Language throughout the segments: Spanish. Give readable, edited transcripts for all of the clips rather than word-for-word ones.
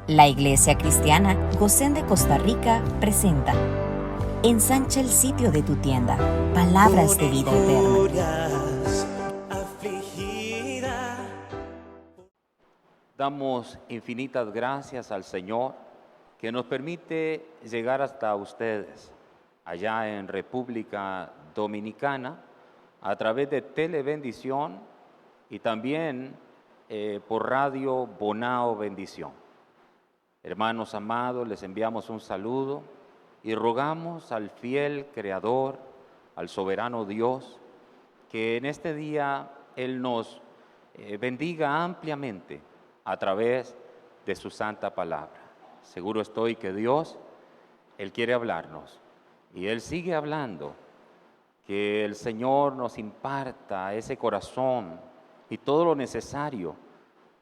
La Iglesia Cristiana Gosén de Costa Rica presenta Ensancha el sitio de tu tienda, palabras de vida eterna. Damos infinitas gracias al Señor que nos permite llegar hasta ustedes allá en República Dominicana a través de Telebendición y también por Radio Bonao Bendición. Hermanos amados, les enviamos un saludo y rogamos al fiel Creador, al soberano Dios, que en este día Él nos bendiga ampliamente a través de su santa palabra. Seguro estoy que Dios, Él quiere hablarnos y Él sigue hablando. Que el Señor nos imparta ese corazón y todo lo necesario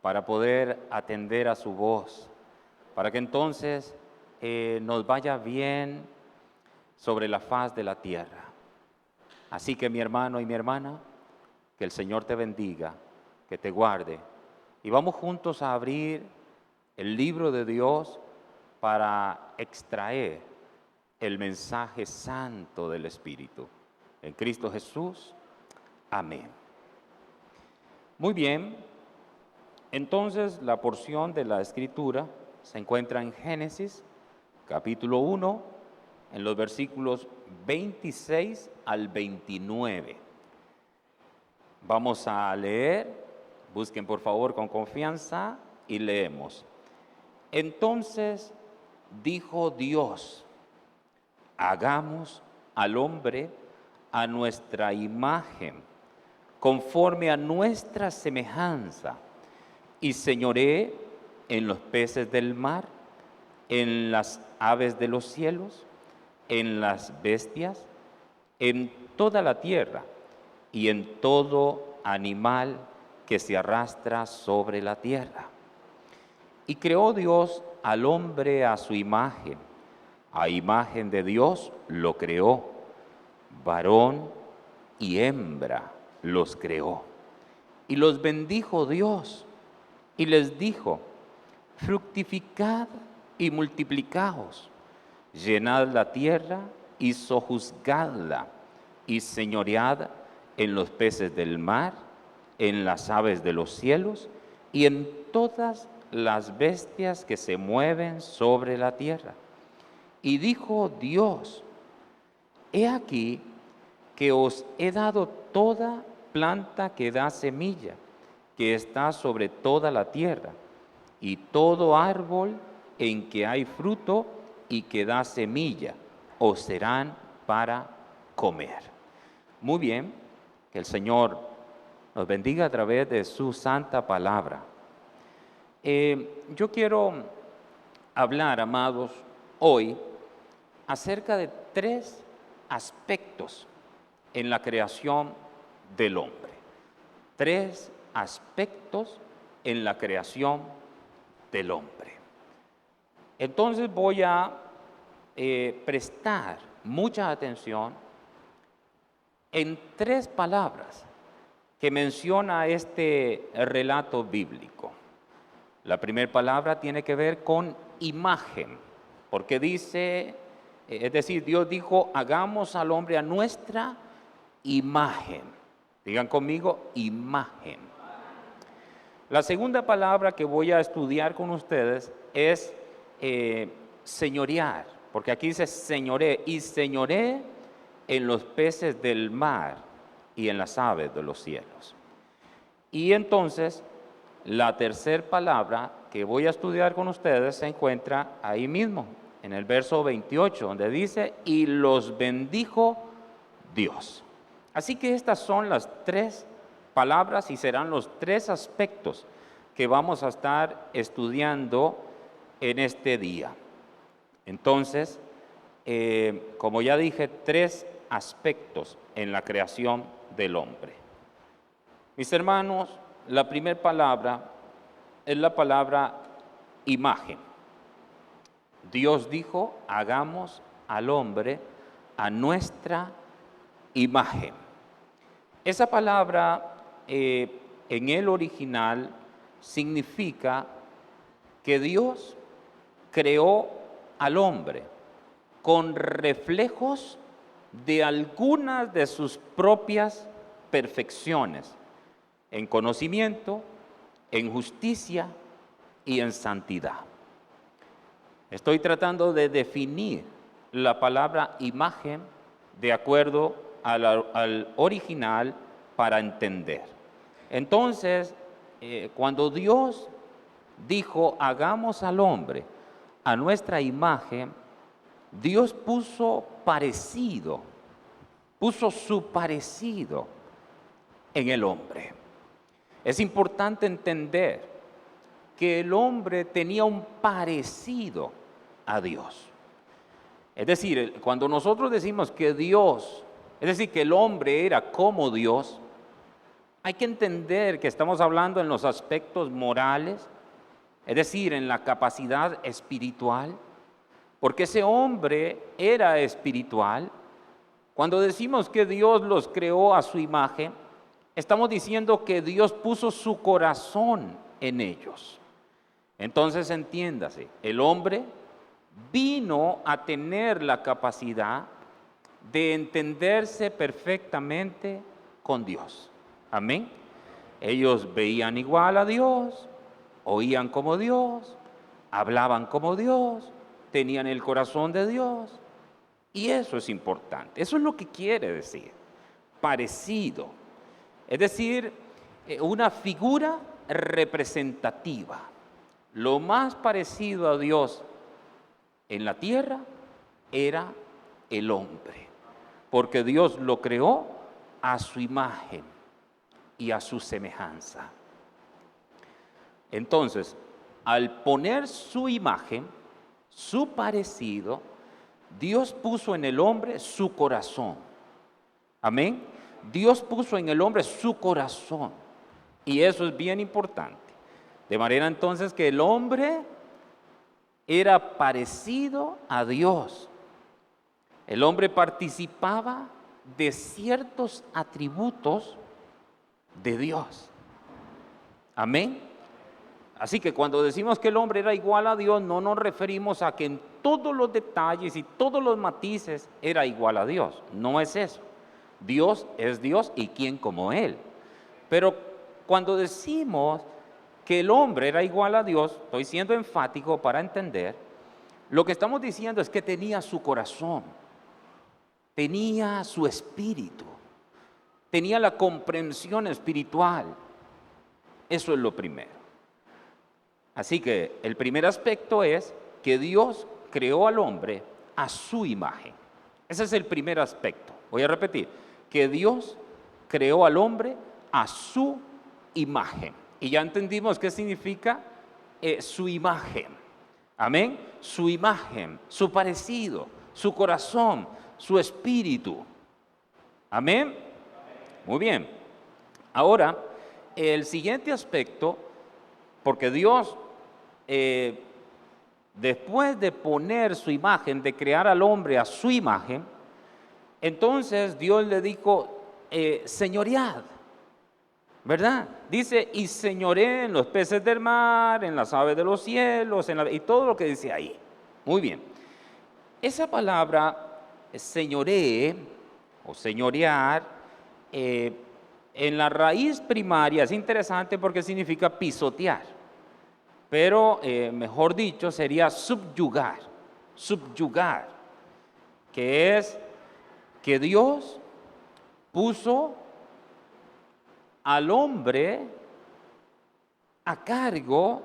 para poder atender a su voz, para que entonces nos vaya bien sobre la faz de la tierra. Así que mi hermano y mi hermana, que el Señor te bendiga, que te guarde. Y vamos juntos a abrir el libro de Dios para extraer el mensaje santo del Espíritu. En Cristo Jesús, amén. Muy bien, entonces la porción de la Escritura se encuentra en Génesis, capítulo 1, en los versículos 26 al 29. Vamos a leer, busquen por favor con confianza y leemos. Entonces dijo Dios, hagamos al hombre a nuestra imagen, conforme a nuestra semejanza, y señoree en los peces del mar, en las aves de los cielos, en las bestias, en toda la tierra y en todo animal que se arrastra sobre la tierra. Y creó Dios al hombre a su imagen, a imagen de Dios lo creó, varón y hembra los creó. Y los bendijo Dios y les dijo, fructificad y multiplicaos, llenad la tierra y sojuzgadla, y señoread en los peces del mar, en las aves de los cielos y en todas las bestias que se mueven sobre la tierra. Y dijo Dios, he aquí que os he dado toda planta que da semilla, que está sobre toda la tierra, y todo árbol en que hay fruto y que da semilla, os serán para comer. Muy bien, que el Señor nos bendiga a través de su santa palabra. Yo quiero hablar, amados, hoy acerca de 3 aspectos en la creación del hombre. 3 aspectos en la creación del hombre. Entonces voy a prestar mucha atención en 3 palabras que menciona este relato bíblico. La primera palabra tiene que ver con imagen, porque dice, es decir, Dios dijo, hagamos al hombre a nuestra imagen. Digan conmigo, imagen. La segunda palabra que voy a estudiar con ustedes es señorear, porque aquí dice señoree, y señoree en los peces del mar y en las aves de los cielos. Y entonces, la tercera palabra que voy a estudiar con ustedes se encuentra ahí mismo, en el verso 28, donde dice, y los bendijo Dios. Así que estas son las 3 palabras y serán los 3 aspectos que vamos a estar estudiando en este día. Entonces, como ya dije, 3 aspectos en la creación del hombre. Mis hermanos, la primera palabra es la palabra imagen. Dios dijo, hagamos al hombre a nuestra imagen. Esa palabra en el original significa que Dios creó al hombre con reflejos de algunas de sus propias perfecciones, en conocimiento, en justicia y en santidad. Estoy tratando de definir la palabra imagen de acuerdo al original para entender. Entonces, cuando Dios dijo, hagamos al hombre a nuestra imagen, Dios puso su parecido en el hombre. Es importante entender que el hombre tenía un parecido a Dios. Es decir, cuando nosotros decimos que Dios, es decir, que el hombre era como Dios, hay que entender que estamos hablando en los aspectos morales, es decir, en la capacidad espiritual, porque ese hombre era espiritual. Cuando decimos que Dios los creó a su imagen, estamos diciendo que Dios puso su corazón en ellos. Entonces entiéndase, el hombre vino a tener la capacidad de entenderse perfectamente con Dios. Amén. Ellos veían igual a Dios, oían como Dios, hablaban como Dios, tenían el corazón de Dios. Y eso es importante. Eso es lo que quiere decir parecido. Es decir, una figura representativa. Lo más parecido a Dios en la tierra era el hombre, porque Dios lo creó a su imagen y a su semejanza. Entonces, al poner su imagen, su parecido, Dios puso en el hombre su corazón. Amén. Dios puso en el hombre su corazón. Y eso es bien importante. De manera entonces que el hombre era parecido a Dios. El hombre participaba de ciertos atributos de Dios. Amén. Así que cuando decimos que el hombre era igual a Dios, no nos referimos a que en todos los detalles y todos los matices era igual a Dios. No es eso. Dios es Dios y quién como Él. Pero cuando decimos que el hombre era igual a Dios, estoy siendo enfático para entender, lo que estamos diciendo es que tenía su corazón, tenía su espíritu, tenía la comprensión espiritual. Eso es lo primero. Así que el primer aspecto es que Dios creó al hombre a su imagen. Ese es el primer aspecto. Voy a repetir, que Dios creó al hombre a su imagen. Y ya entendimos qué significa su imagen. Amén. Su imagen, su parecido, su corazón, su espíritu. Amén. Muy bien. Ahora, el siguiente aspecto, porque Dios, después de poner su imagen, de crear al hombre a su imagen, entonces Dios le dijo, señoread, ¿verdad? Dice, y señoré en los peces del mar, en las aves de los cielos, y todo lo que dice ahí. Muy bien. Esa palabra, señoré, o señorear, en la raíz primaria es interesante porque significa pisotear. Pero, mejor dicho, sería subyugar, que es que Dios puso al hombre a cargo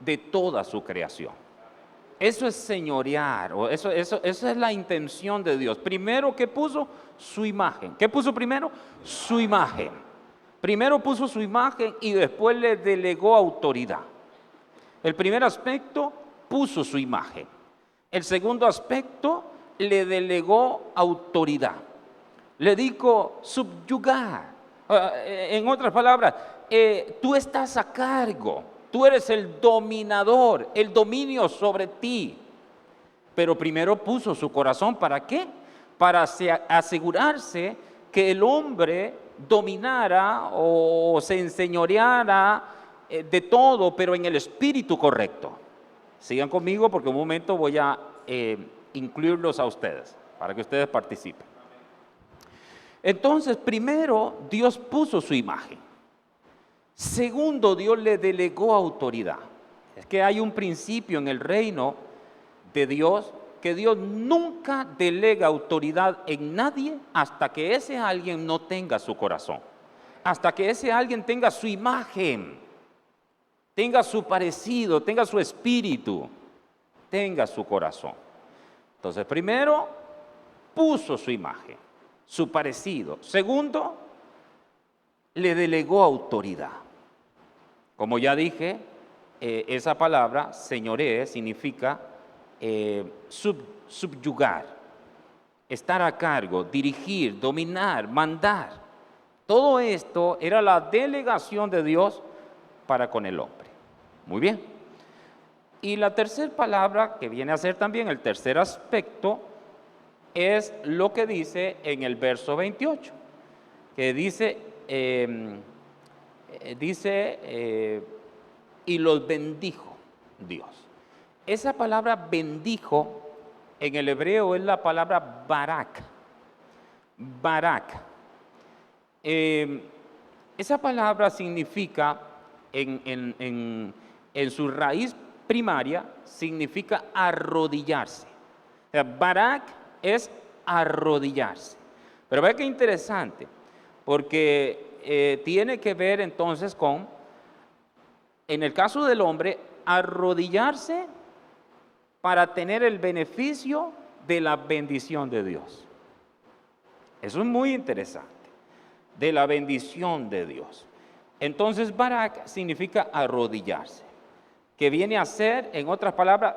de toda su creación. Eso es señorear, o esa es la intención de Dios. Primero, ¿qué puso? Su imagen. ¿Qué puso primero? Su imagen. Primero puso su imagen y después le delegó autoridad. El primer aspecto, puso su imagen. El segundo aspecto, le delegó autoridad. Le dijo subyugar. En otras palabras, tú estás a cargo, tú eres el dominador, el dominio sobre ti. Pero primero puso su corazón, ¿para qué? Para asegurarse que el hombre dominara o se enseñoreara de todo, pero en el espíritu correcto. Sigan conmigo porque en un momento voy a incluirlos a ustedes, para que ustedes participen. Entonces, primero, Dios puso su imagen. Segundo, Dios le delegó autoridad. Es que hay un principio en el reino de Dios, que Dios nunca delega autoridad en nadie hasta que ese alguien no tenga su corazón, hasta que ese alguien tenga su imagen, tenga su parecido, tenga su espíritu, tenga su corazón. Entonces, primero, puso su imagen, su parecido. Segundo, le delegó autoridad. Como ya dije, esa palabra, señoree, significa subyugar, estar a cargo, dirigir, dominar, mandar. Todo esto era la delegación de Dios para con el hombre. Muy bien. Y la tercera palabra, que viene a ser también el tercer aspecto, es lo que dice en el verso 28, que dice, y los bendijo Dios. Esa palabra bendijo en el hebreo es la palabra barak. Barak. Esa palabra significa, en su raíz primaria, significa arrodillarse. O sea, barak es arrodillarse. Pero vea qué interesante, porque tiene que ver entonces con, en el caso del hombre, arrodillarse para tener el beneficio de la bendición de Dios. Eso es muy interesante, de la bendición de Dios. Entonces, barak significa arrodillarse, que viene a ser, en otras palabras,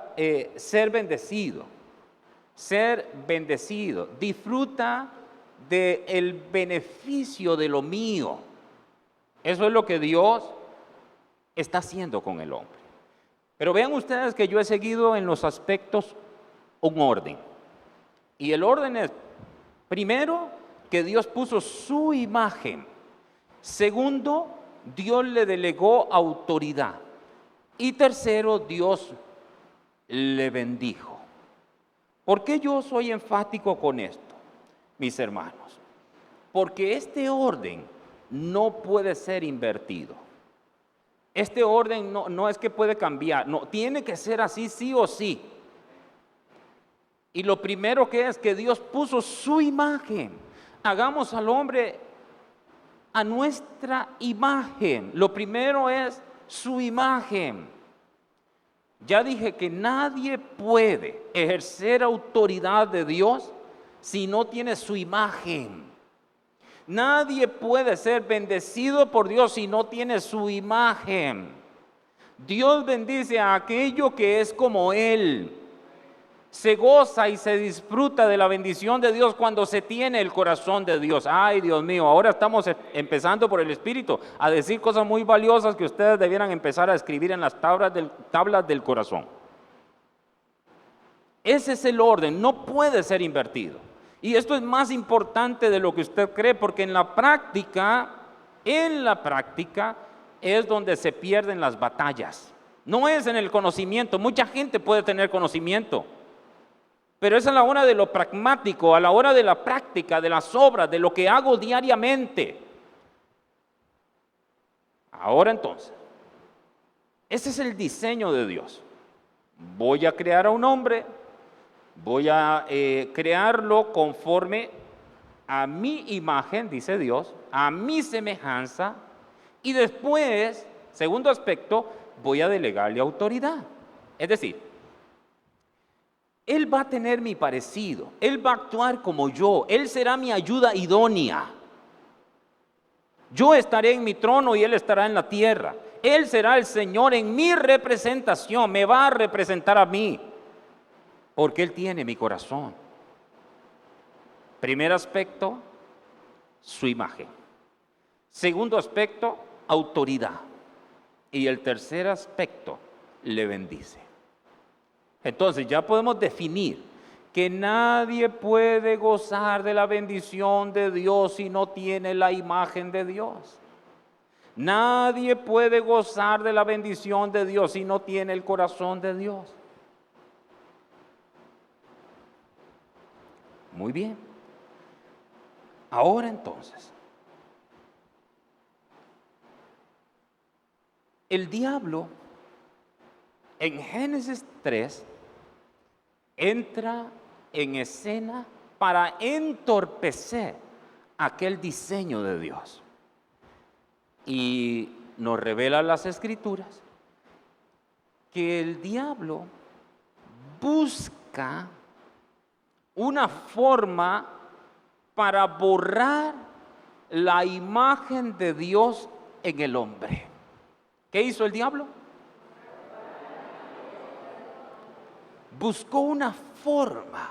ser bendecido. Ser bendecido. Disfruta del beneficio de lo mío. Eso es lo que Dios está haciendo con el hombre. Pero vean ustedes que yo he seguido en los aspectos un orden. Y el orden es, primero, que Dios puso su imagen. Segundo, Dios le delegó autoridad. Y tercero, Dios le bendijo. ¿Por qué yo soy enfático con esto, mis hermanos? Porque este orden no puede ser invertido. Este orden no es que puede cambiar, no, tiene que ser así sí o sí. Y lo primero que es que Dios puso su imagen. Hagamos al hombre a nuestra imagen. Lo primero es su imagen. Ya dije que nadie puede ejercer autoridad de Dios si no tiene su imagen. Nadie puede ser bendecido por Dios si no tiene su imagen. Dios bendice a aquello que es como Él. Se goza y se disfruta de la bendición de Dios cuando se tiene el corazón de Dios. Ay, Dios mío, ahora estamos empezando por el Espíritu a decir cosas muy valiosas que ustedes debieran empezar a escribir en las tablas del corazón. Ese es el orden, no puede ser invertido. Y esto es más importante de lo que usted cree, porque en la práctica es donde se pierden las batallas. No es en el conocimiento. Mucha gente puede tener conocimiento, pero es a la hora de lo pragmático, a la hora de la práctica, de las obras, de lo que hago diariamente. Ahora entonces, ese es el diseño de Dios. Voy a crear a un hombre, voy a crearlo conforme a mi imagen, dice Dios, a mi semejanza, y después, segundo aspecto, voy a delegarle autoridad. Es decir, Él va a tener mi parecido, Él va a actuar como yo, Él será mi ayuda idónea. Yo estaré en mi trono y Él estará en la tierra. Él será el Señor en mi representación, me va a representar a mí, porque Él tiene mi corazón. Primer aspecto, su imagen. Segundo aspecto, autoridad. Y el tercer aspecto, le bendice. Entonces ya podemos definir que nadie puede gozar de la bendición de Dios si no tiene la imagen de Dios. Nadie puede gozar de la bendición de Dios si no tiene el corazón de Dios. Muy bien. Ahora entonces, el diablo en Génesis 3 entra en escena para entorpecer aquel diseño de Dios. Y nos revela las Escrituras que el diablo busca una forma para borrar la imagen de Dios en el hombre. ¿Qué hizo el diablo? Buscó una forma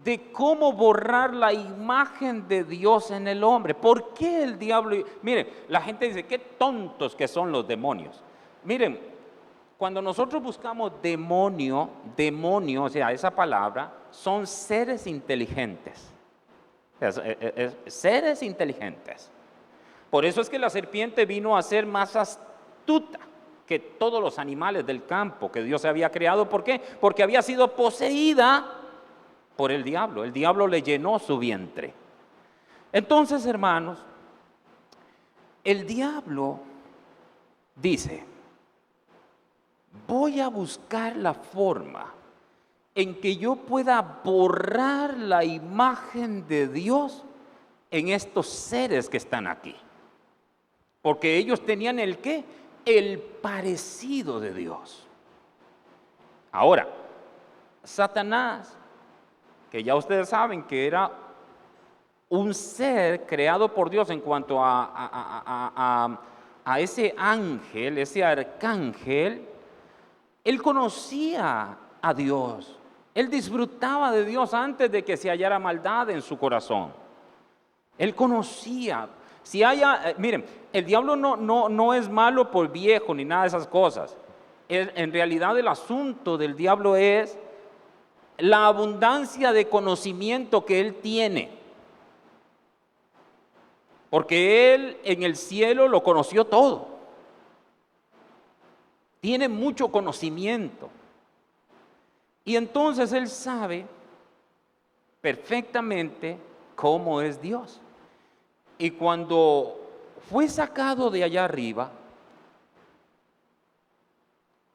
de cómo borrar la imagen de Dios en el hombre. ¿Por qué el diablo? Miren, la gente dice, qué tontos que son los demonios. Miren, cuando nosotros buscamos demonio, o sea, esa palabra, son seres inteligentes. Seres inteligentes. Por eso es que la serpiente vino a ser más astuta que todos los animales del campo que Dios había creado. ¿Por qué? Porque había sido poseída por el diablo. El diablo le llenó su vientre. Entonces, hermanos, el diablo dice, voy a buscar la forma en que yo pueda borrar la imagen de Dios en estos seres que están aquí. Porque ellos tenían el ¿qué? El parecido de Dios. Ahora, Satanás, que ya ustedes saben que era un ser creado por Dios en cuanto a ese ángel, ese arcángel, él conocía a Dios. Él disfrutaba de Dios antes de que se hallara maldad en su corazón. Él conocía. Miren, el diablo no es malo por viejo ni nada de esas cosas. En realidad el asunto del diablo es la abundancia de conocimiento que él tiene. Porque él en el cielo lo conoció todo. Tiene mucho conocimiento. Y entonces él sabe perfectamente cómo es Dios. Y cuando fue sacado de allá arriba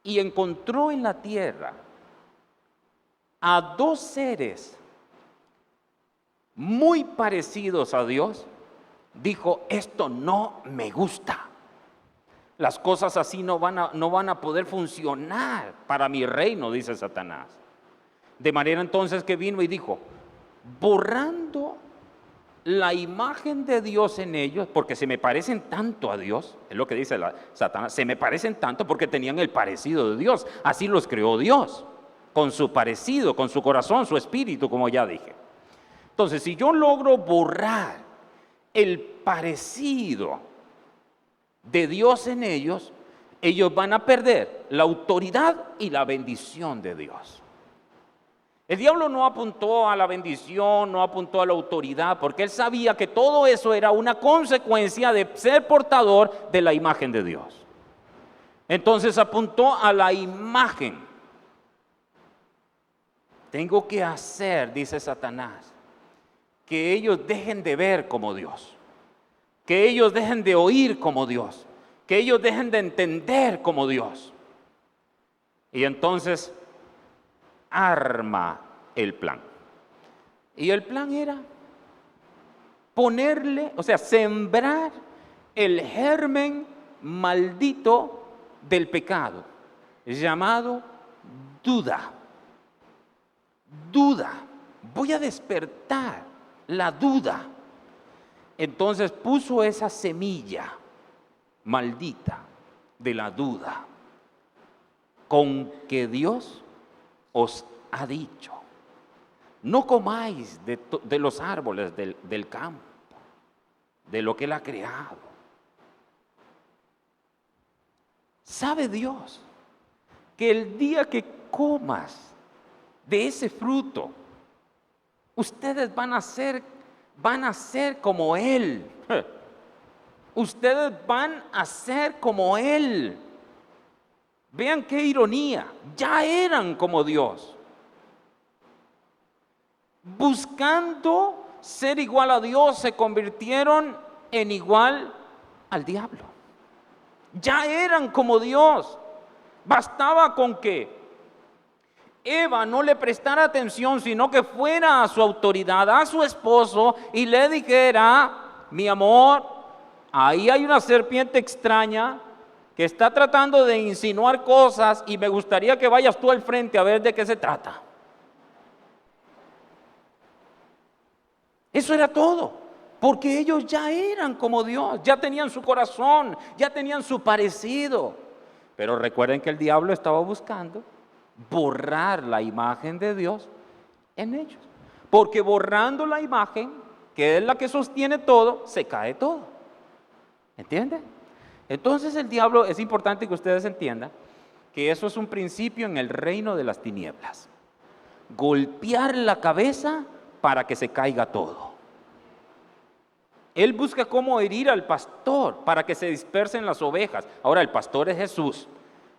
y encontró en la tierra a dos seres muy parecidos a Dios, dijo, esto no me gusta. Las cosas así no van a poder funcionar para mi reino, dice Satanás. De manera entonces que vino y dijo, borrando la imagen de Dios en ellos, porque se me parecen tanto a Dios, es lo que dice Satanás, se me parecen tanto porque tenían el parecido de Dios, así los creó Dios, con su parecido, con su corazón, su espíritu, como ya dije. Entonces, si yo logro borrar el parecido de Dios en ellos, ellos van a perder la autoridad y la bendición de Dios. El diablo no apuntó a la bendición, no apuntó a la autoridad, porque él sabía que todo eso era una consecuencia de ser portador de la imagen de Dios. Entonces apuntó a la imagen. Tengo que hacer, dice Satanás, que ellos dejen de ver como Dios, que ellos dejen de oír como Dios, que ellos dejen de entender como Dios. Y entonces arma el plan. Y el plan era ponerle, o sea, sembrar el germen maldito del pecado, llamado duda. Duda. Voy a despertar la duda. Entonces puso esa semilla maldita de la duda, con que Dios os ha dicho, no comáis de los árboles del campo, de lo que Él ha creado. ¿Sabe Dios que el día que comas de ese fruto, ustedes van a ser como Él? ustedes van a ser como Él. Vean qué ironía, ya eran como Dios. Buscando ser igual a Dios, se convirtieron en igual al diablo. Ya eran como Dios. Bastaba con que Eva no le prestara atención, sino que fuera a su autoridad, a su esposo, y le dijera: mi amor, ahí hay una serpiente extraña que está tratando de insinuar cosas y me gustaría que vayas tú al frente a ver de qué se trata. Eso era todo, porque ellos ya eran como Dios, ya tenían su corazón, ya tenían su parecido. Pero recuerden que el diablo estaba buscando borrar la imagen de Dios en ellos, porque borrando la imagen, que es la que sostiene todo, se cae todo. ¿Entienden? Entonces el diablo, es importante que ustedes entiendan que eso es un principio en el reino de las tinieblas. Golpear la cabeza para que se caiga todo. Él busca cómo herir al pastor para que se dispersen las ovejas. Ahora, el pastor es Jesús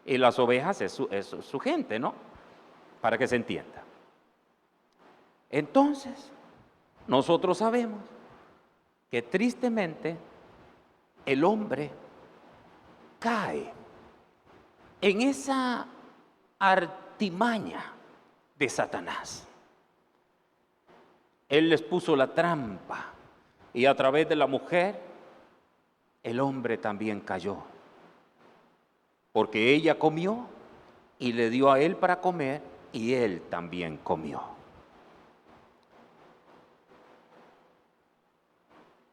y las ovejas es su gente, ¿no? Para que se entienda. Entonces, nosotros sabemos que tristemente el hombre cae en esa artimaña de Satanás. Él les puso la trampa y a través de la mujer el hombre también cayó, porque ella comió y le dio a él para comer y él también comió.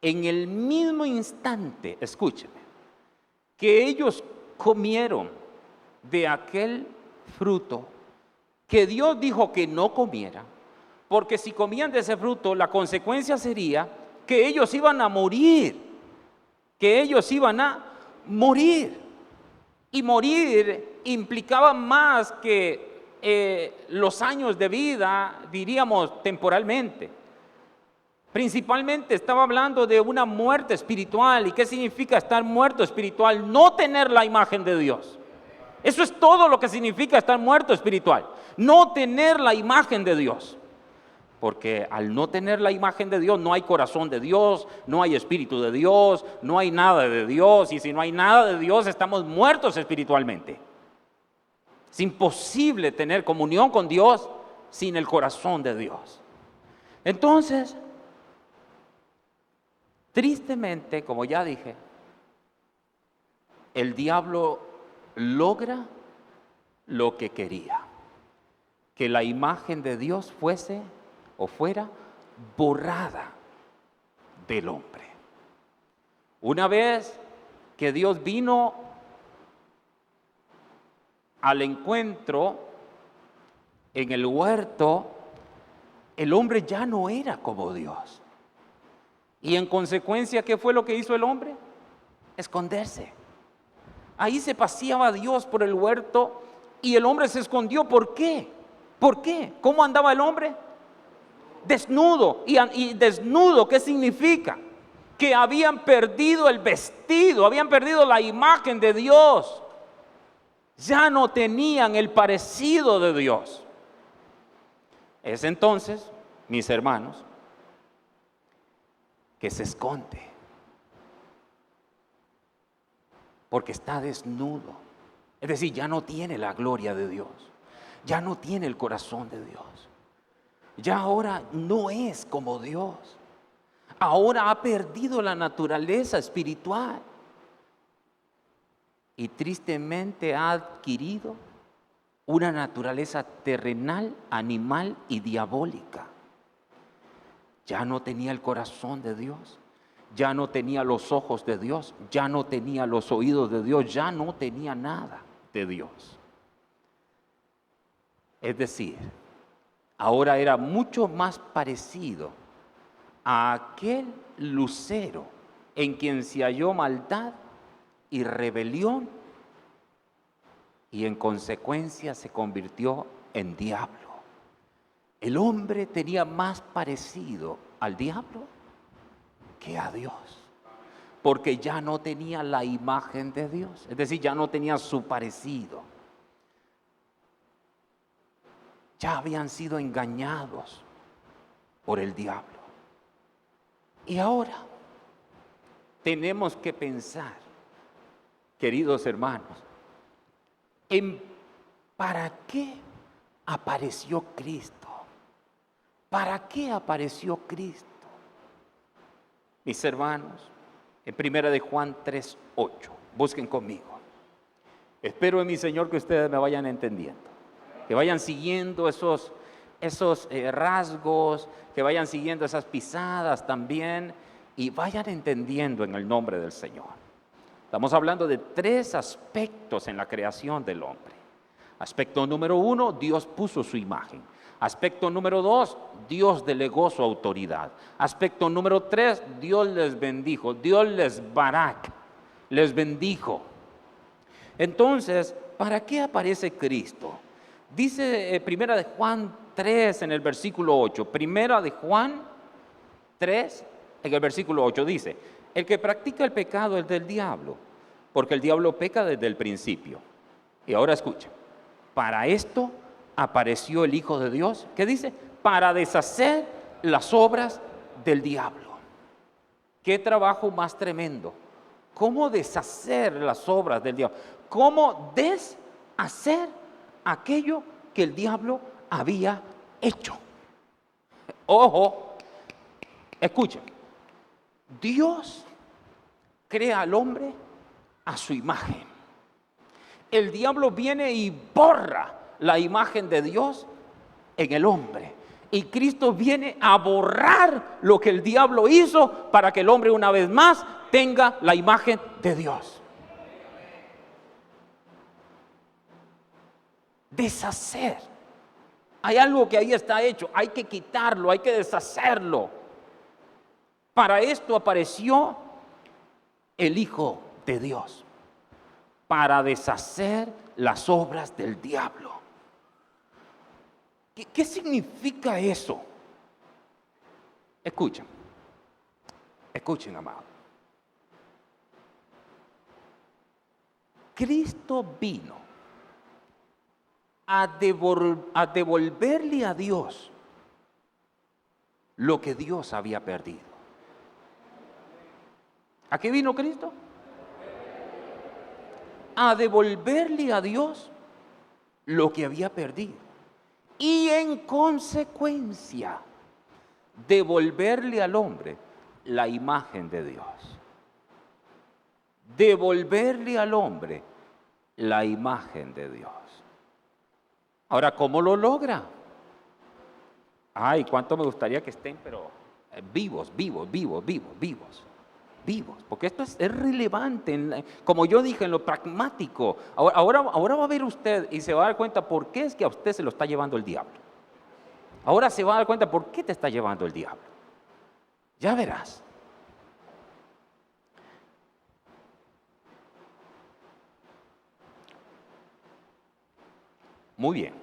En el mismo instante, escúcheme, que ellos comieron de aquel fruto que Dios dijo que no comiera, porque si comían de ese fruto, la consecuencia sería que ellos iban a morir, y morir implicaba más que los años de vida, diríamos temporalmente. Principalmente estaba hablando de una muerte espiritual. ¿Y qué significa estar muerto espiritual? No tener la imagen de Dios. Eso es todo lo que significa estar muerto espiritual. No tener la imagen de Dios. Porque al no tener la imagen de Dios, no hay corazón de Dios, no hay espíritu de Dios, no hay nada de Dios. Y si no hay nada de Dios, estamos muertos espiritualmente. Es imposible tener comunión con Dios sin el corazón de Dios. Entonces, tristemente, como ya dije, el diablo logra lo que quería: que la imagen de Dios fuese o fuera borrada del hombre. Una vez que Dios vino al encuentro en el huerto, el hombre ya no era como Dios. Y en consecuencia, ¿qué fue lo que hizo el hombre? Esconderse. Ahí se paseaba Dios por el huerto y el hombre se escondió. ¿Por qué? ¿Por qué? ¿Cómo andaba el hombre? Desnudo. ¿Y desnudo qué significa? Que habían perdido el vestido, habían perdido la imagen de Dios. Ya no tenían el parecido de Dios. Es entonces, mis hermanos, que se esconde, porque está desnudo. Es decir, ya no tiene la gloria de Dios, ya no tiene el corazón de Dios, ya ahora no es como Dios, ahora ha perdido la naturaleza espiritual y tristemente ha adquirido una naturaleza terrenal, animal y diabólica. Ya no tenía el corazón de Dios, ya no tenía los ojos de Dios, ya no tenía los oídos de Dios, ya no tenía nada de Dios. Es decir, ahora era mucho más parecido a aquel lucero en quien se halló maldad y rebelión y en consecuencia se convirtió en diablo. El hombre tenía más parecido al diablo que a Dios. porque ya no tenía la imagen de Dios, es decir, ya no tenía su parecido. Ya habían sido engañados por el diablo. Y ahora tenemos que pensar, queridos hermanos, en para qué apareció Cristo. ¿Para qué apareció Cristo? Mis hermanos, en 1 de Juan 3:8, busquen conmigo. Espero en mi Señor que ustedes me vayan entendiendo, que vayan siguiendo esos rasgos, que vayan siguiendo esas pisadas también y vayan entendiendo en el nombre del Señor. Estamos hablando de 3 aspectos en la creación del hombre. Aspecto número 1, Dios puso su imagen. Aspecto número 2, Dios delegó su autoridad. Aspecto número 3, Dios les bendijo. Dios les bendijo. Entonces, ¿para qué aparece Cristo? Dice 1 de Juan 3 en el versículo 8. 1 de Juan 3 en el versículo 8 dice: el que practica el pecado es del diablo, porque el diablo peca desde el principio. Y ahora escuchen, para esto apareció el Hijo de Dios. ¿Qué dice? Para deshacer las obras del diablo. ¿Qué trabajo más tremendo? ¿Cómo deshacer las obras del diablo? ¿Cómo deshacer aquello que el diablo había hecho? Ojo, escuchen. Dios crea al hombre a su imagen. El diablo viene y borra la imagen de Dios en el hombre. Y Cristo viene a borrar lo que el diablo hizo para que el hombre una vez más tenga la imagen de Dios. Deshacer. Hay algo que ahí está hecho, hay que quitarlo, hay que deshacerlo. Para esto apareció el Hijo de Dios, para deshacer las obras del diablo. ¿Qué significa eso? Escuchen, amado. Cristo vino a devolverle a Dios lo que Dios había perdido. ¿A qué vino Cristo? A devolverle a Dios lo que había perdido. Y en consecuencia, devolverle al hombre la imagen de Dios. Devolverle al hombre la imagen de Dios. Ahora, ¿cómo lo logra? Ay, cuánto me gustaría que estén, pero vivos, porque esto es relevante, como yo dije, en lo pragmático. Ahora va a ver usted y se va a dar cuenta por qué es que a usted se lo está llevando el diablo. Ahora se va a dar cuenta por qué te está llevando el diablo. Ya verás. Muy bien.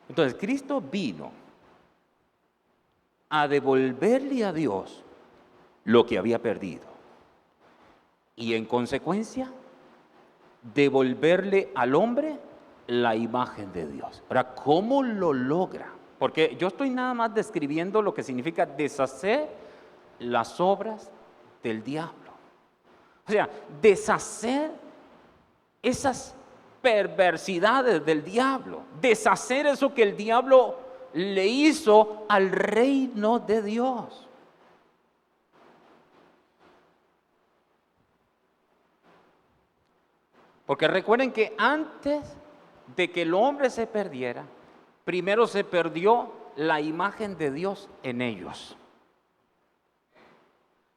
Entonces, Cristo vino a devolverle a Dios lo que había perdido. Y en consecuencia, devolverle al hombre la imagen de Dios. Ahora, ¿cómo lo logra? Porque yo estoy nada más describiendo lo que significa deshacer las obras del diablo. O sea, deshacer esas perversidades del diablo. Deshacer eso que el diablo le hizo al reino de Dios. Porque recuerden que antes de que el hombre se perdiera, primero se perdió la imagen de Dios en ellos.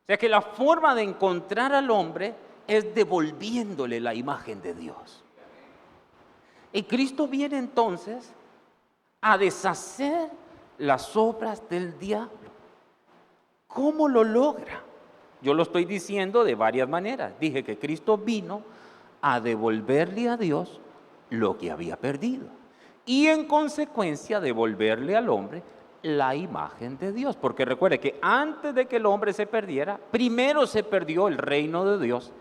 O sea que la forma de encontrar al hombre es devolviéndole la imagen de Dios. Y Cristo viene entonces a deshacer las obras del diablo. ¿Cómo lo logra? Yo lo estoy diciendo de varias maneras. Dije que Cristo vino a devolverle a Dios lo que había perdido. Y en consecuencia devolverle al hombre la imagen de Dios. Porque recuerde que antes de que el hombre se perdiera, primero se perdió el reino de Dios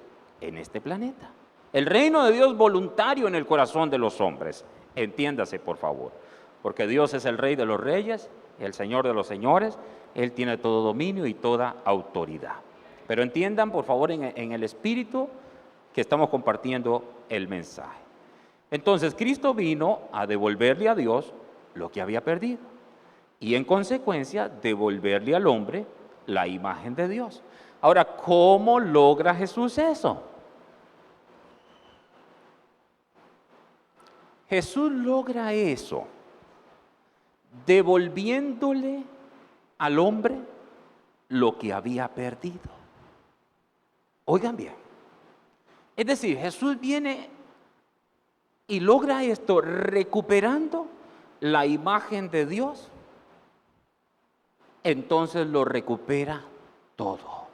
en este planeta. El reino de Dios voluntario en el corazón de los hombres. Entiéndase, por favor. Porque Dios es el Rey de los reyes, el Señor de los señores. Él tiene todo dominio y toda autoridad. Pero entiendan, por favor, en el espíritu que estamos compartiendo el mensaje. Entonces, Cristo vino a devolverle a Dios lo que había perdido. Y en consecuencia, devolverle al hombre la imagen de Dios. Ahora, ¿cómo logra Jesús eso? Jesús logra eso devolviéndole al hombre lo que había perdido. Oigan bien. Es decir, Jesús viene y logra esto recuperando la imagen de Dios. Entonces lo recupera todo.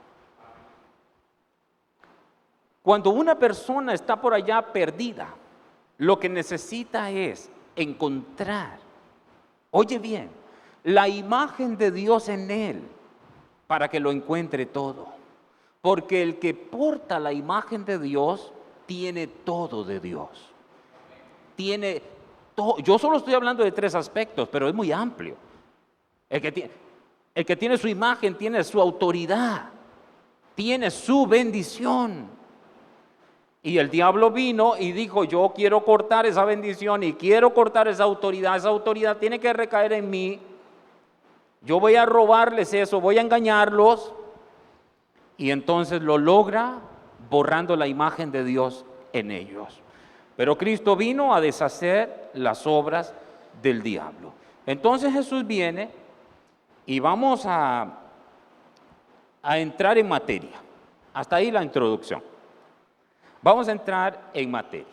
Cuando una persona está por allá perdida, lo que necesita es encontrar, oye bien, la imagen de Dios en él para que lo encuentre todo. Porque el que porta la imagen de Dios tiene todo de Dios. Tiene todo. Yo solo estoy hablando de 3 aspectos, pero es muy amplio. El que tiene su imagen tiene su autoridad, tiene su bendición. Y el diablo vino y dijo, yo quiero cortar esa bendición y quiero cortar esa autoridad tiene que recaer en mí. Yo voy a robarles eso, voy a engañarlos. Y entonces lo logra borrando la imagen de Dios en ellos. Pero Cristo vino a deshacer las obras del diablo. Entonces Jesús viene y vamos a entrar en materia. Hasta ahí la introducción. Vamos a entrar en materia.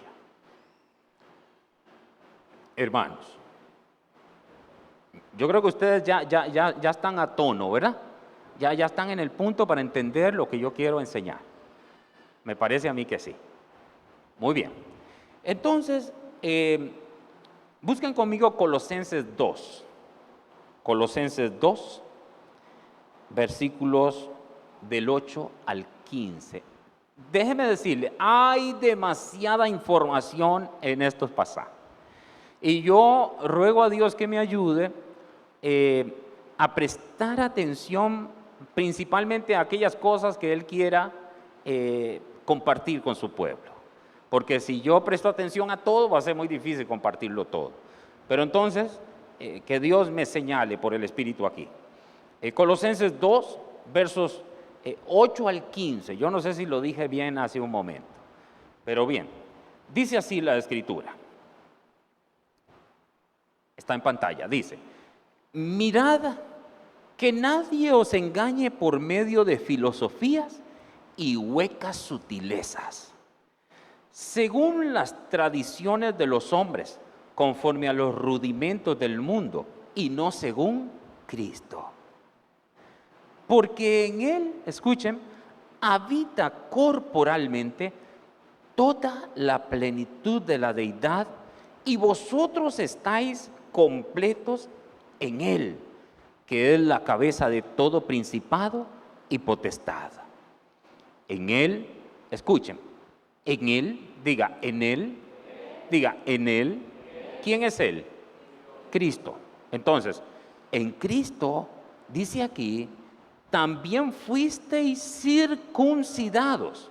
Hermanos, yo creo que ustedes ya están a tono, ¿verdad? Ya están en el punto para entender lo que yo quiero enseñar. Me parece a mí que sí. Muy bien. Entonces, busquen conmigo Colosenses 2. Colosenses 2, versículos del 8 al 15. Déjeme decirle, hay demasiada información en estos pasajes. Y yo ruego a Dios que me ayude a prestar atención principalmente a aquellas cosas que Él quiera compartir con su pueblo. Porque si yo presto atención a todo, va a ser muy difícil compartirlo todo. Pero entonces, que Dios me señale por el Espíritu aquí. Colosenses 2, versos 8 al 15. Yo no sé si lo dije bien hace un momento. Pero bien, dice así la Escritura. Está en pantalla, dice: mirad que nadie os engañe por medio de filosofías y huecas sutilezas, según las tradiciones de los hombres, conforme a los rudimentos del mundo, y no según Cristo. Porque en Él, escuchen, habita corporalmente toda la plenitud de la deidad, y vosotros estáis completos en Él, que es la cabeza de todo principado y potestad. En Él, escuchen, en Él, diga en Él, diga en Él. ¿Quién es Él? Cristo. Entonces, en Cristo, dice aquí, también fuisteis circuncidados.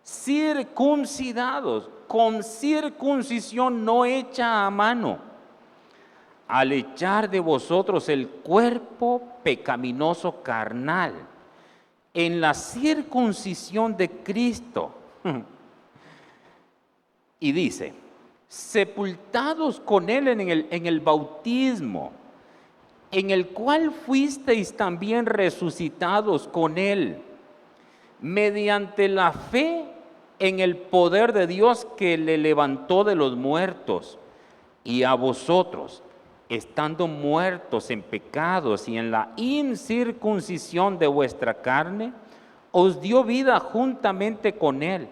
Circuncidados, con circuncisión no hecha a mano, al echar de vosotros el cuerpo pecaminoso carnal, en la circuncisión de Cristo. Y dice, sepultados con Él en el bautismo, en el cual fuisteis también resucitados con Él, mediante la fe en el poder de Dios que le levantó de los muertos, y a vosotros, estando muertos en pecados y en la incircuncisión de vuestra carne, os dio vida juntamente con Él,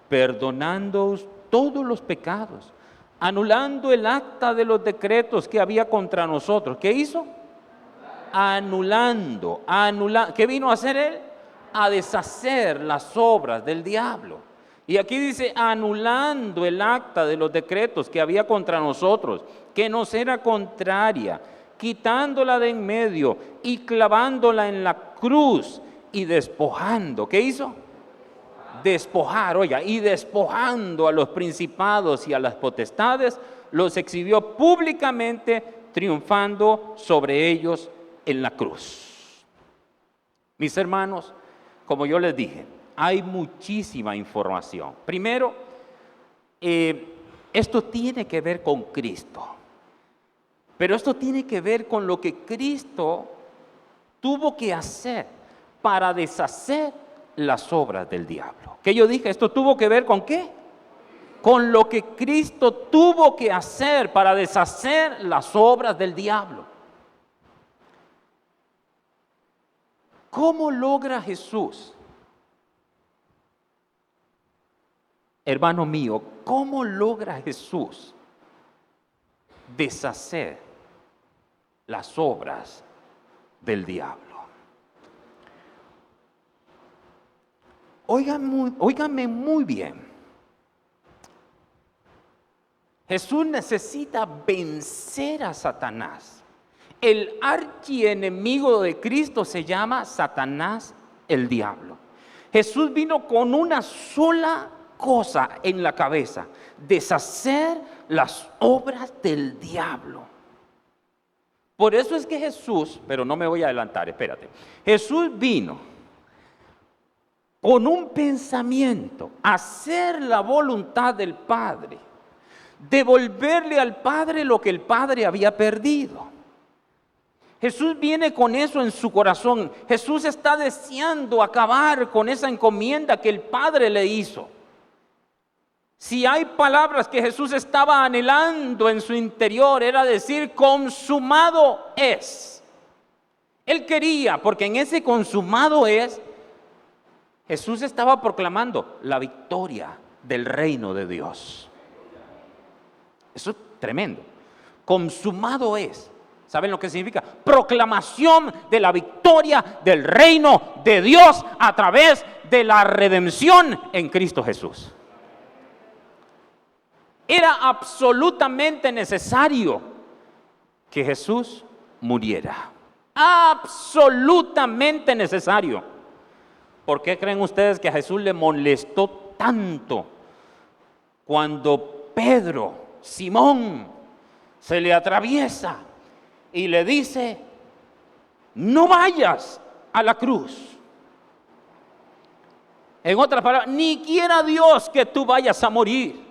perdonándoos todos los pecados, anulando el acta de los decretos que había contra nosotros. ¿Qué hizo? anulando. ¿Qué vino a hacer Él? A deshacer las obras del diablo. Y aquí dice, anulando el acta de los decretos que había contra nosotros, que nos era contraria, quitándola de en medio y clavándola en la cruz y despojando. ¿Qué hizo? Despojar, oiga, y despojando a los principados y a las potestades, los exhibió públicamente, triunfando sobre ellos en la cruz. Mis hermanos, como yo les dije, hay muchísima información. Primero, esto tiene que ver con Cristo, pero esto tiene que ver con lo que Cristo tuvo que hacer para deshacer las obras del diablo. ¿Qué yo dije? ¿Esto tuvo que ver con qué? Con lo que Cristo tuvo que hacer para deshacer las obras del diablo. ¿Cómo logra Jesús? Hermano mío, ¿cómo logra Jesús deshacer las obras del diablo? Óigame muy bien. Jesús necesita vencer a Satanás. El archienemigo de Cristo se llama Satanás, el diablo. Jesús vino con una sola cosa en la cabeza: deshacer las obras del diablo. Por eso es que Jesús, pero no me voy a adelantar, espérate. Jesús vino con un pensamiento: hacer la voluntad del Padre, devolverle al Padre lo que el Padre había perdido. Jesús viene con eso en su corazón. Jesús está deseando acabar con esa encomienda que el Padre le hizo. Si hay palabras que Jesús estaba anhelando en su interior, era decir, consumado es. Él quería, porque en ese consumado es, Jesús estaba proclamando la victoria del reino de Dios. Eso es tremendo. Consumado es. ¿Saben lo que significa? Proclamación de la victoria del reino de Dios a través de la redención en Cristo Jesús. Era absolutamente necesario que Jesús muriera. Absolutamente necesario. ¿Por qué creen ustedes que a Jesús le molestó tanto cuando Pedro, Simón, se le atraviesa y le dice: no vayas a la cruz? En otras palabras, ni quiera Dios que tú vayas a morir.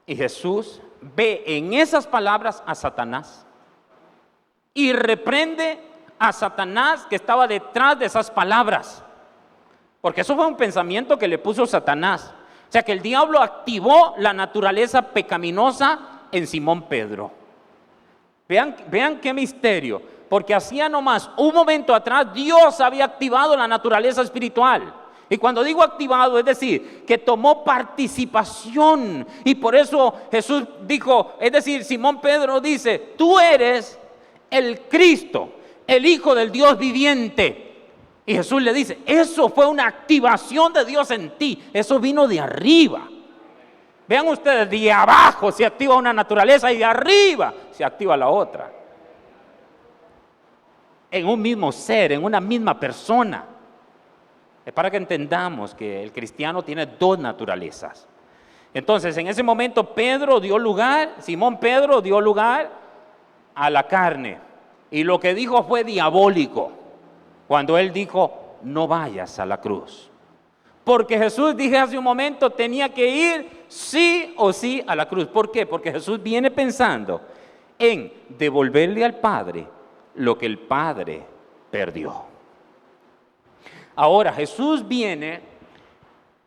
Y Jesús ve en esas palabras a Satanás y reprende a Satanás que estaba detrás de esas palabras. Porque eso fue un pensamiento que le puso Satanás. O sea que el diablo activó la naturaleza pecaminosa en Simón Pedro. Vean qué misterio. Porque hacía nomás un momento atrás Dios había activado la naturaleza espiritual. Y cuando digo activado, es decir, que tomó participación. Y por eso Jesús dijo, es decir, Simón Pedro dice: tú eres el Cristo, el Hijo del Dios viviente. Y Jesús le dice: eso fue una activación de Dios en ti. Eso vino de arriba. Vean ustedes, de abajo se activa una naturaleza y de arriba se activa la otra. En un mismo ser, en una misma persona. Es para que entendamos que el cristiano tiene dos naturalezas. Entonces, en ese momento Simón Pedro dio lugar a la carne. Y lo que dijo fue diabólico. Cuando él dijo: no vayas a la cruz. Porque Jesús, dije hace un momento, tenía que ir sí o sí a la cruz. ¿Por qué? Porque Jesús viene pensando en devolverle al Padre lo que el Padre perdió. Ahora Jesús viene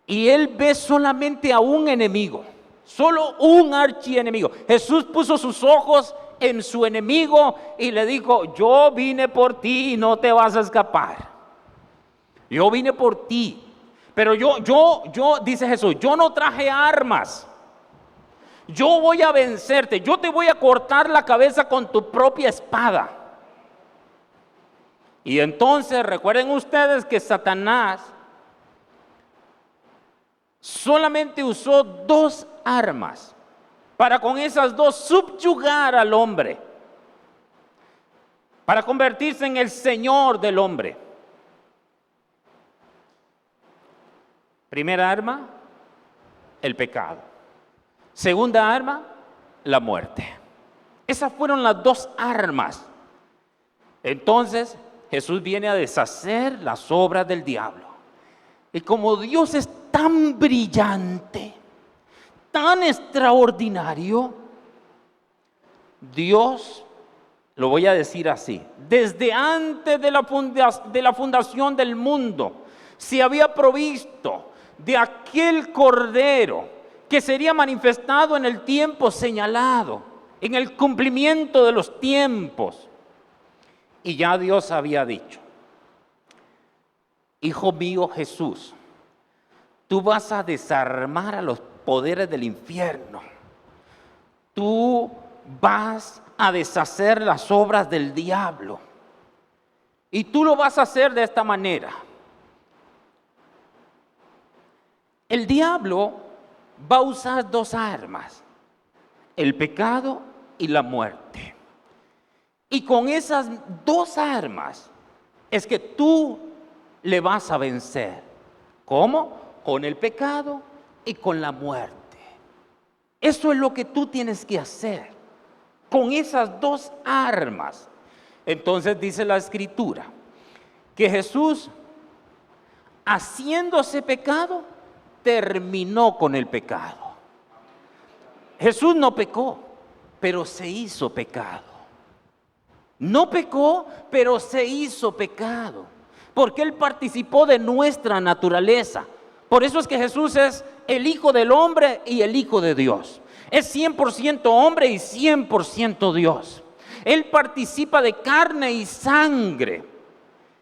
y Él ve solamente a un enemigo, solo un archienemigo. Jesús puso sus ojos en su enemigo y le dijo: yo vine por ti y no te vas a escapar. Yo vine por ti, pero yo, dice Jesús, yo no traje armas. Yo voy a vencerte, yo te voy a cortar la cabeza con tu propia espada. Y entonces recuerden ustedes que Satanás solamente usó 2 armas para con esas 2 subyugar al hombre, para convertirse en el señor del hombre. Primera arma, el pecado. Segunda arma, la muerte. Esas fueron las 2 armas. Entonces Jesús viene a deshacer las obras del diablo. Y como Dios es tan brillante, tan extraordinario, Dios, lo voy a decir así, desde antes de la fundación del mundo, se había provisto de aquel Cordero que sería manifestado en el tiempo señalado, en el cumplimiento de los tiempos. Y ya Dios había dicho: Hijo mío Jesús, tú vas a desarmar a los poderes del infierno. Tú vas a deshacer las obras del diablo. Y tú lo vas a hacer de esta manera. El diablo va a usar 2 armas: el pecado y la muerte. Y con esas 2 armas es que tú le vas a vencer. ¿Cómo? Con el pecado y con la muerte. Eso es lo que tú tienes que hacer con esas 2 armas. Entonces dice la Escritura que Jesús, haciéndose pecado, terminó con el pecado. Jesús no pecó, pero se hizo pecado. No pecó, pero se hizo pecado, porque Él participó de nuestra naturaleza. Por eso es que Jesús es el Hijo del hombre y el Hijo de Dios. Es 100% hombre y 100% Dios. Él participa de carne y sangre,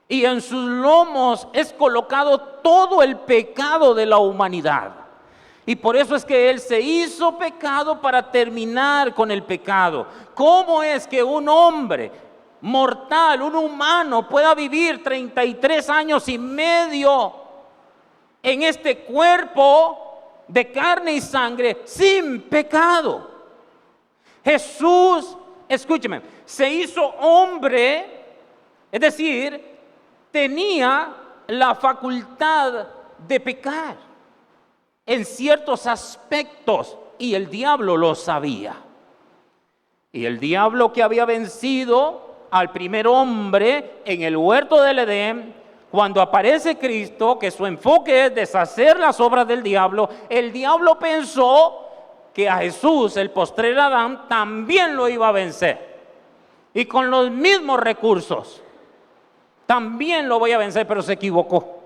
y en sus lomos es colocado todo el pecado de la humanidad. Y por eso es que Él se hizo pecado para terminar con el pecado. ¿Cómo es que un hombre mortal, un humano, pueda vivir 33 años y medio en este cuerpo de carne y sangre sin pecado? Jesús, escúcheme, se hizo hombre, es decir, tenía la facultad de pecar en ciertos aspectos, y el diablo lo sabía. Y el diablo, que había vencido al primer hombre en el huerto del Edén, cuando aparece Cristo, que su enfoque es deshacer las obras del diablo, el diablo pensó que a Jesús, el postrer Adán, también lo iba a vencer. Y con los mismos recursos, también lo voy a vencer, pero se equivocó.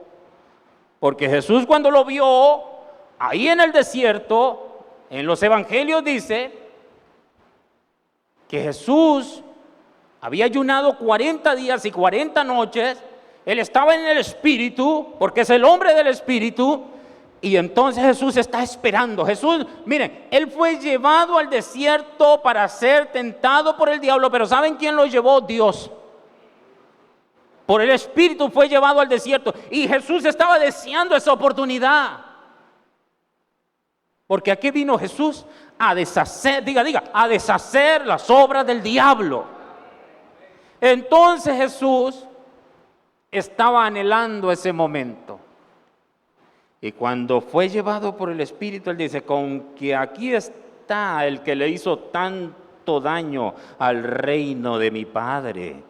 Porque Jesús, cuando lo vio ahí en el desierto, en los evangelios dice que Jesús había ayunado 40 días y 40 noches. Él estaba en el Espíritu, porque es el hombre del Espíritu. Y entonces Jesús está esperando. Jesús, miren, Él fue llevado al desierto para ser tentado por el diablo. Pero ¿saben quién lo llevó? Dios. Por el Espíritu fue llevado al desierto. Y Jesús estaba deseando esa oportunidad. Porque aquí vino Jesús a deshacer, a deshacer las obras del diablo. Entonces Jesús estaba anhelando ese momento. Y cuando fue llevado por el Espíritu, Él dice: con que aquí está el que le hizo tanto daño al reino de mi Padre.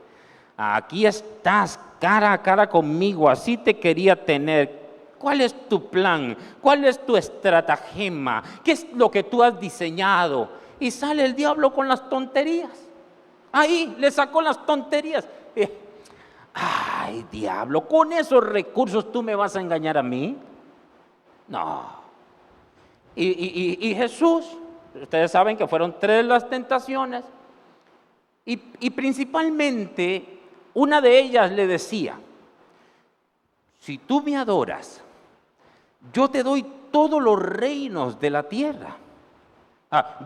Aquí estás cara a cara conmigo, así te quería tener. ¿Cuál es tu plan? ¿Cuál es tu estratagema? ¿Qué es lo que tú has diseñado? Y sale el diablo con las tonterías. Ahí le sacó las tonterías. Ay, diablo, ¿con esos recursos tú me vas a engañar a mí? No. Y Jesús, ustedes saben que fueron 3 las tentaciones. Y principalmente, una de ellas le decía: si tú me adoras, yo te doy todos los reinos de la tierra.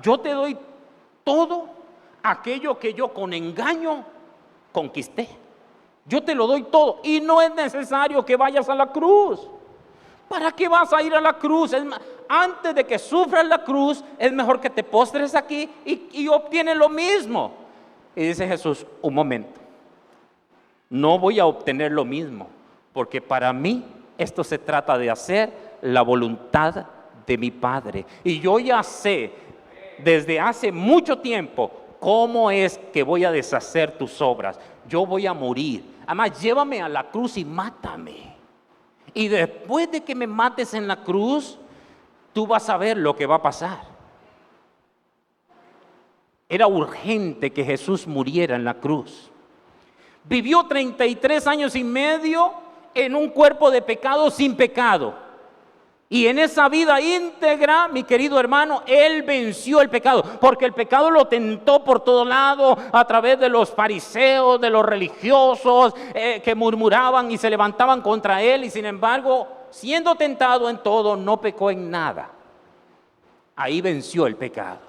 Yo te doy todo aquello que yo con engaño conquisté. Yo te lo doy todo y no es necesario que vayas a la cruz. ¿Para qué vas a ir a la cruz? Antes de que sufras la cruz, es mejor que te postres aquí y obtienes lo mismo. Y dice Jesús, un momento, no voy a obtener lo mismo, porque para mí esto se trata de hacer la voluntad de mi Padre. Y yo ya sé desde hace mucho tiempo cómo es que voy a deshacer tus obras. Yo voy a morir. Además, llévame a la cruz y mátame. Y después de que me mates en la cruz, tú vas a ver lo que va a pasar. Era urgente que Jesús muriera en la cruz. Vivió 33 años y medio en un cuerpo de pecado sin pecado. Y en esa vida íntegra, mi querido hermano, Él venció el pecado. Porque el pecado lo tentó por todo lado, a través de los fariseos, de los religiosos, que murmuraban y se levantaban contra Él. Y sin embargo, siendo tentado en todo, no pecó en nada. Ahí venció el pecado.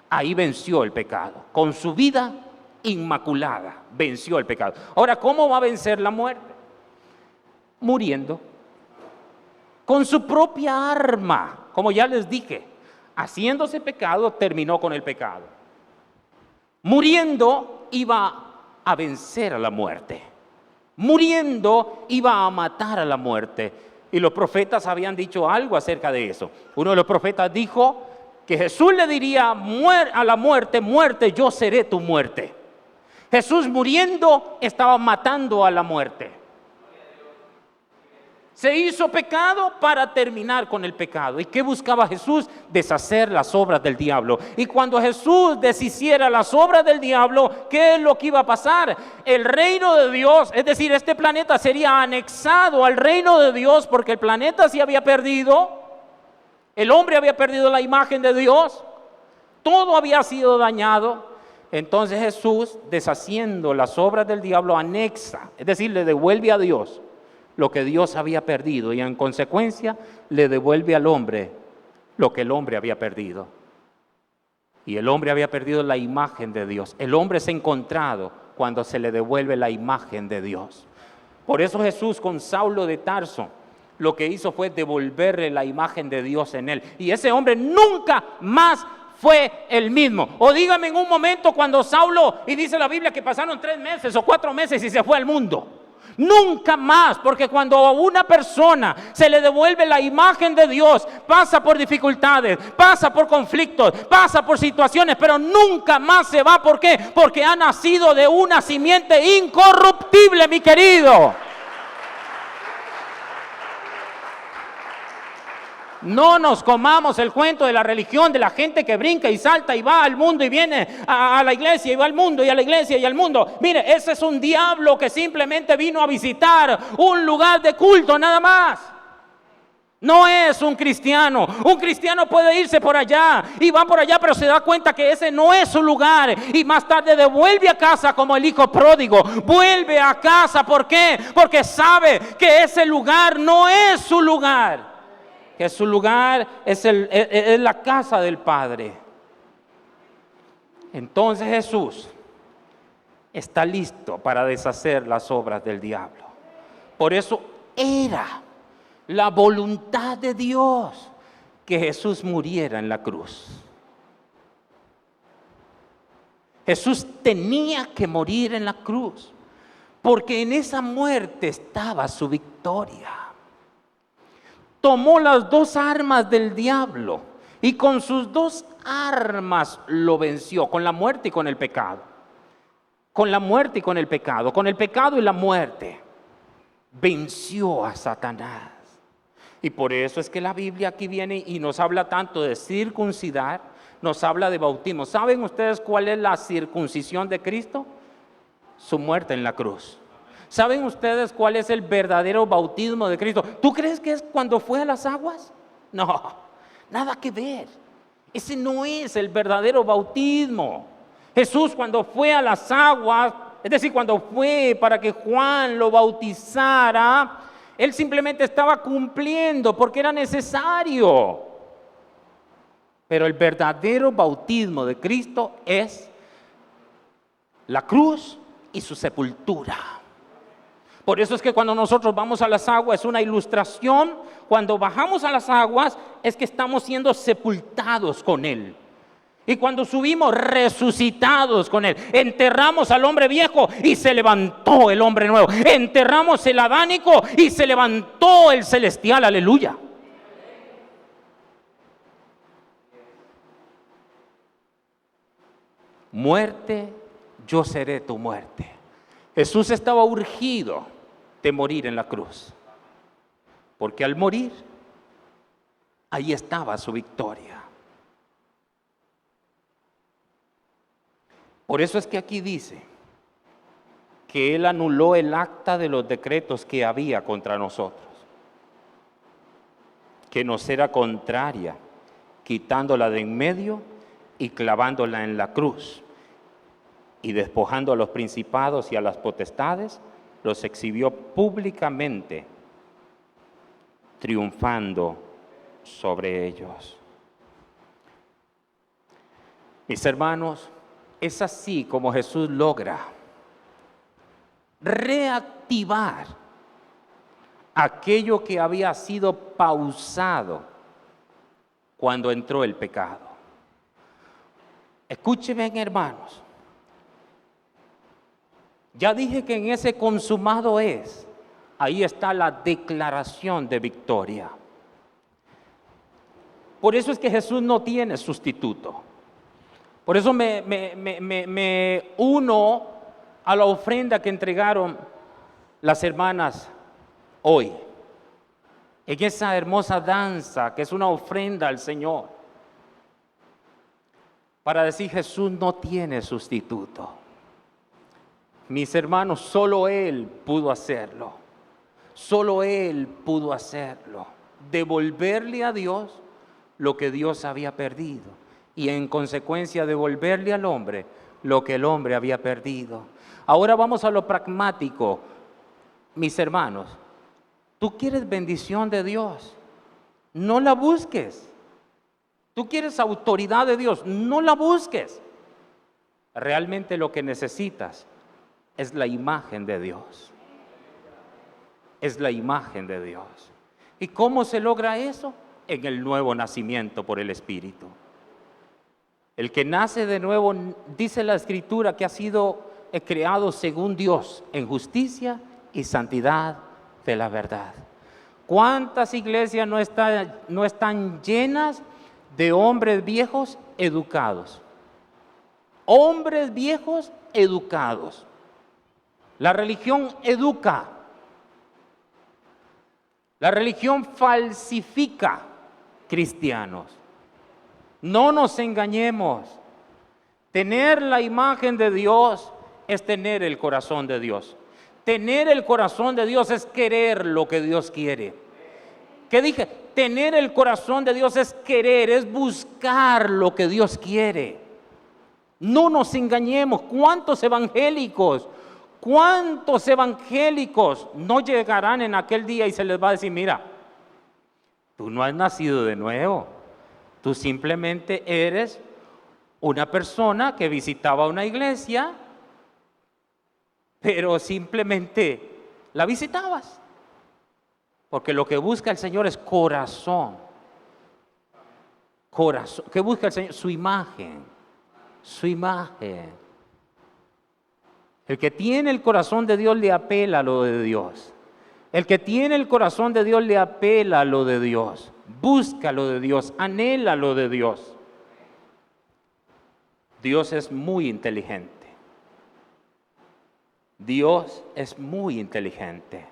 Ahí venció el pecado. Con su vida inmaculada, venció el pecado. Ahora, ¿cómo va a vencer la muerte? Muriendo. Con su propia arma, como ya les dije, haciéndose pecado, terminó con el pecado. Muriendo, iba a vencer a la muerte. Muriendo, iba a matar a la muerte. Y los profetas habían dicho algo acerca de eso. Uno de los profetas dijo que Jesús le diría a la muerte, muerte, yo seré tu muerte. Jesús muriendo estaba matando a la muerte. Se hizo pecado para terminar con el pecado. ¿Y qué buscaba Jesús? Deshacer las obras del diablo. Y cuando Jesús deshiciera las obras del diablo, ¿qué es lo que iba a pasar? El reino de Dios, es decir, este planeta sería anexado al reino de Dios, porque el planeta se había perdido. El hombre había perdido la imagen de Dios. Todo había sido dañado. Entonces Jesús, deshaciendo las obras del diablo, anexa, es decir, le devuelve a Dios lo que Dios había perdido y en consecuencia le devuelve al hombre lo que el hombre había perdido. Y el hombre había perdido la imagen de Dios. El hombre es encontrado cuando se le devuelve la imagen de Dios. Por eso Jesús con Saulo de Tarso lo que hizo fue devolverle la imagen de Dios en él. Y ese hombre nunca más fue el mismo. O dígame en un momento cuando Saulo, y dice la Biblia que pasaron 3 meses o 4 meses y se fue al mundo. Nunca más, porque cuando a una persona se le devuelve la imagen de Dios, pasa por dificultades, pasa por conflictos, pasa por situaciones, pero nunca más se va. ¿Por qué? Porque ha nacido de una simiente incorruptible, mi querido. No nos comamos el cuento de la religión, de la gente que brinca y salta y va al mundo y viene a la iglesia y va al mundo y a la iglesia y al mundo. Mire, ese es un diablo que simplemente vino a visitar un lugar de culto, nada más. No es un cristiano. Un cristiano puede irse por allá y va por allá, pero se da cuenta que ese no es su lugar. Y más tarde devuelve a casa como el hijo pródigo. Vuelve a casa. ¿Por qué? Porque sabe que ese lugar no es su lugar. Que su lugar es la casa del Padre. Entonces Jesús está listo para deshacer las obras del diablo. Por eso era la voluntad de Dios que Jesús muriera en la cruz. Jesús tenía que morir en la cruz, porque en esa muerte estaba su victoria. Tomó las 2 armas del diablo y con sus 2 armas lo venció, con la muerte y con el pecado. Con la muerte y con el pecado, con el pecado y la muerte, venció a Satanás. Y por eso es que la Biblia aquí viene y nos habla tanto de circuncidar, nos habla de bautismo. ¿Saben ustedes cuál es la circuncisión de Cristo? Su muerte en la cruz. ¿Saben ustedes cuál es el verdadero bautismo de Cristo? ¿Tú crees que es cuando fue a las aguas? No, nada que ver. Ese no es el verdadero bautismo. Jesús cuando fue a las aguas, es decir, cuando fue para que Juan lo bautizara, Él simplemente estaba cumpliendo porque era necesario. Pero el verdadero bautismo de Cristo es la cruz y su sepultura. Por eso es que cuando nosotros vamos a las aguas es una ilustración. Cuando bajamos a las aguas es que estamos siendo sepultados con Él. Y cuando subimos, resucitados con Él. Enterramos al hombre viejo y se levantó el hombre nuevo. Enterramos el adánico y se levantó el celestial. Aleluya. Muerte, yo seré tu muerte. Jesús estaba urgido de morir en la cruz. Porque al morir, ahí estaba su victoria. Por eso es que aquí dice que Él anuló el acta de los decretos que había contra nosotros, que nos era contraria, quitándola de en medio y clavándola en la cruz, y despojando a los principados y a las potestades, los exhibió públicamente, triunfando sobre ellos. Mis hermanos, es así como Jesús logra reactivar aquello que había sido pausado cuando entró el pecado. Escúchenme, hermanos. Ya dije que en ese consumado es, ahí está la declaración de victoria. Por eso es que Jesús no tiene sustituto. Por eso me uno a la ofrenda que entregaron las hermanas hoy, en esa hermosa danza que es una ofrenda al Señor, para decir: Jesús no tiene sustituto. Mis hermanos, solo Él pudo hacerlo. Solo Él pudo hacerlo. Devolverle a Dios lo que Dios había perdido. Y en consecuencia devolverle al hombre lo que el hombre había perdido. Ahora vamos a lo pragmático. Mis hermanos, tú quieres bendición de Dios, no la busques. Tú quieres autoridad de Dios, no la busques. Realmente lo que necesitas es la imagen de Dios. Es la imagen de Dios. ¿Y cómo se logra eso? En el nuevo nacimiento por el Espíritu. El que nace de nuevo, dice la Escritura, que ha sido creado según Dios, en justicia y santidad de la verdad. ¿Cuántas iglesias no están llenas de hombres viejos educados? Hombres viejos educados. La religión educa. La religión falsifica cristianos. No nos engañemos. Tener la imagen de Dios es tener el corazón de Dios. Tener el corazón de Dios es querer lo que Dios quiere. ¿Qué dije? Tener el corazón de Dios es querer, es buscar lo que Dios quiere. No nos engañemos. ¿Cuántos evangélicos no llegarán en aquel día y se les va a decir: mira, tú no has nacido de nuevo? Tú simplemente eres una persona que visitaba una iglesia, pero simplemente la visitabas. Porque lo que busca el Señor es corazón. Corazón. ¿Qué busca el Señor? Su imagen. Su imagen. El que tiene el corazón de Dios le apela a lo de Dios. El que tiene el corazón de Dios le apela a lo de Dios. Busca lo de Dios, anhela lo de Dios. Dios es muy inteligente. Dios es muy inteligente.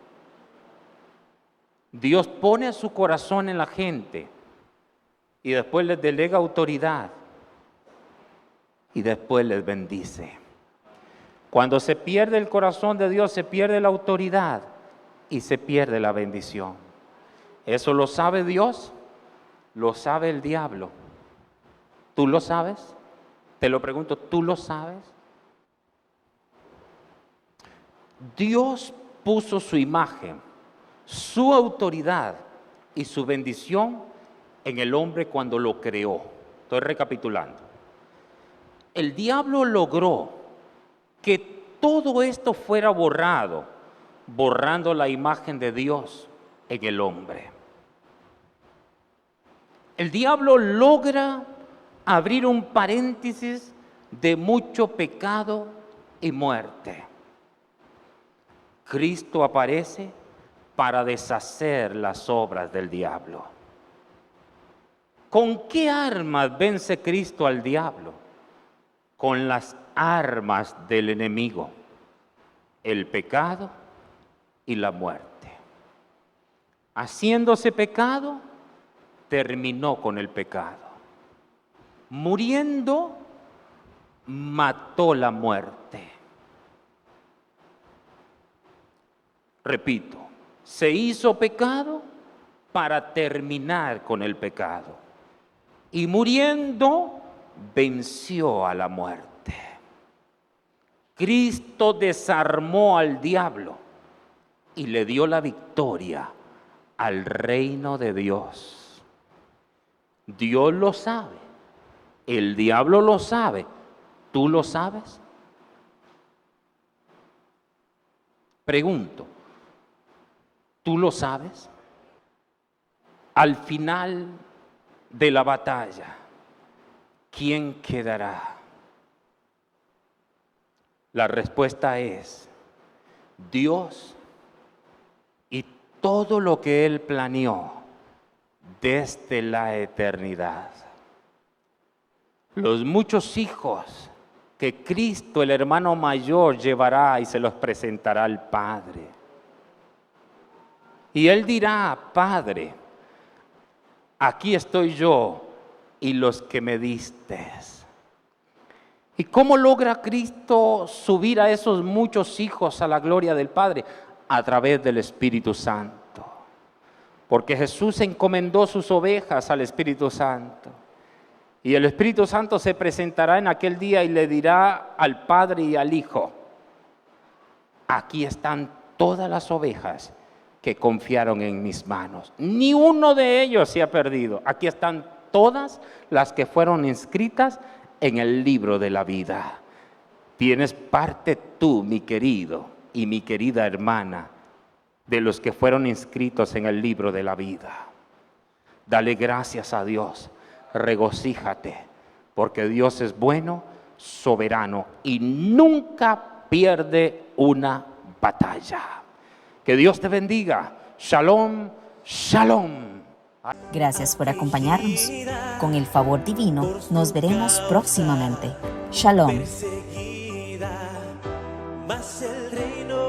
Dios pone su corazón en la gente y después les delega autoridad y después les bendice. Cuando se pierde el corazón de Dios, se pierde la autoridad y se pierde la bendición. Eso lo sabe Dios, lo sabe el diablo. ¿Tú lo sabes? Te lo pregunto, ¿tú lo sabes? Dios puso su imagen, su autoridad y su bendición en el hombre cuando lo creó. estoy recapitulando. El diablo logró que todo esto fuera borrado, borrando la imagen de Dios en el hombre. El diablo logra abrir un paréntesis de mucho pecado y muerte. Cristo aparece para deshacer las obras del diablo. ¿Con qué armas vence Cristo al diablo? Con las armas del enemigo, el pecado y la muerte. Haciéndose pecado, terminó con el pecado. Muriendo, mató la muerte. Repito, se hizo pecado para terminar con el pecado. Y muriendo, venció a la muerte. Cristo desarmó al diablo y le dio la victoria al reino de Dios. Dios lo sabe, el diablo lo sabe, ¿tú lo sabes? Pregunto, ¿tú lo sabes? Al final de la batalla, ¿quién quedará? La respuesta es Dios y todo lo que Él planeó desde la eternidad. Los muchos hijos que Cristo, el hermano mayor, llevará y se los presentará al Padre. Y Él dirá: Padre, aquí estoy yo y los que me diste. ¿Y cómo logra Cristo subir a esos muchos hijos a la gloria del Padre? A través del Espíritu Santo. Porque Jesús encomendó sus ovejas al Espíritu Santo. Y el Espíritu Santo se presentará en aquel día y le dirá al Padre y al Hijo: aquí están todas las ovejas que confiaron en mis manos. Ni uno de ellos se ha perdido. Aquí están todas las que fueron inscritas en el libro de la vida. Tienes parte tú, mi querido y mi querida hermana, de los que fueron inscritos en el libro de la vida. Dale gracias a Dios, regocíjate, porque Dios es bueno, soberano y nunca pierde una batalla. Que Dios te bendiga. Shalom, shalom. Gracias por acompañarnos. Con el favor divino, nos veremos próximamente. Shalom. Perseguida, mas el reino